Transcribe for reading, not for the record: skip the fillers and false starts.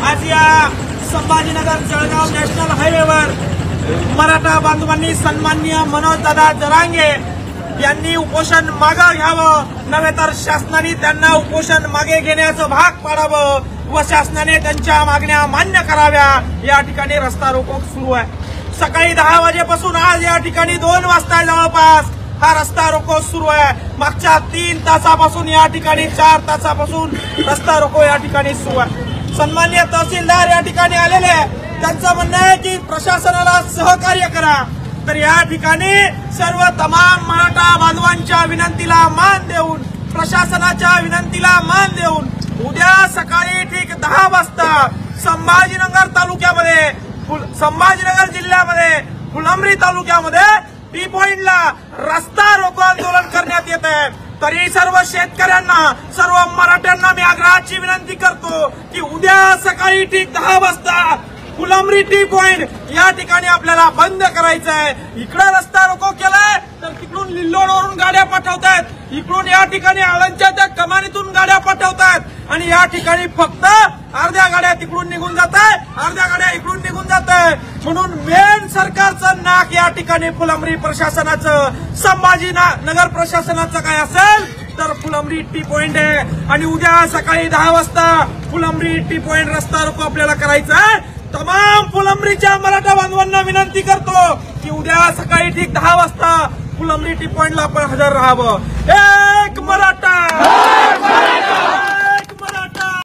आज या संभाजीनगर जळगाव नॅशनल हायवेवर मराठा बांधवांनी सन्माननीय मनोजदादा जरांगे यांनी उपोषण मागे घ्यावं, नव्हे तर शासनाने त्यांना उपोषण मागे घेण्याचं भाग पाडावं व शासनाने त्यांच्या मागण्या मान्य कराव्या। या ठिकाणी रस्ता रोको सुरू आहे। सकाळी 10 वाजेपासून आज या ठिकाणी 2 वाजता जवळपास हा रस्ता रोको सुरू आहे। मागच्या 3 तासापासून या ठिकाणी 4 तासापासून रस्ता रोको या ठिकाणी सुरू आहे। सन्माननीय तहसीलदार या ठिकाणी आलेले आहे। त्यांचं म्हणणं आहे की प्रशासनाला सहकार्य करा। तर या ठिकाणी सर्व तमाम मराठा बांधवांच्या विनंतीला मान देऊन, प्रशासनाच्या विनंतीला मान देऊन उद्या सकाळी ठीक 10 वाजता संभाजीनगर तालुक्यामध्ये, संभाजीनगर जिल्ह्यामध्ये फुलंब्री तालुक्यामध्ये टी पॉइंटला रस्ता रोको आंदोलन करण्यात येत आहे। तरी सर्व शेतकऱ्यांना, सर्व मराठ्यांना मी आग्रहाची विनंती करतो की उद्या सकाळी ठीक 10 वाजता फुलंब्री टी पॉइंट या ठिकाणी आपल्याला बंद करायचं आहे। इकडे रस्ता रोको केलाय तर तिकडून लिल्लोडवरून गाड्या पाठवतायत, इकडून या ठिकाणी आळंदच्या त्या कमानीतून गाड्या पाठवतायत आणि या ठिकाणी फक्त अर्ध्या गाड्या तिकडून निघून जात आहे, अर्ध्या गाड्या इकडून निघून जात आहे। म्हणून मेन सरकारचं नाक या ठिकाणी फुलंब्री प्रशासनाचं, संभाजीनगर प्रशासनाचं काय असेल तर फुलंब्री टी पॉइंट आहे। आणि उद्या सकाळी 10 वाजता फुलंब्री टी पॉइंट रस्ता रोको आपल्याला करायचा आहे। तमाम फुलंब्रीच्या मराठा बांधवांना विनंती करतो की उद्या सकाळी ठीक 10 वाजता फुलंब्री टी पॉइंटला आपण हजर राहावं। एक मराठा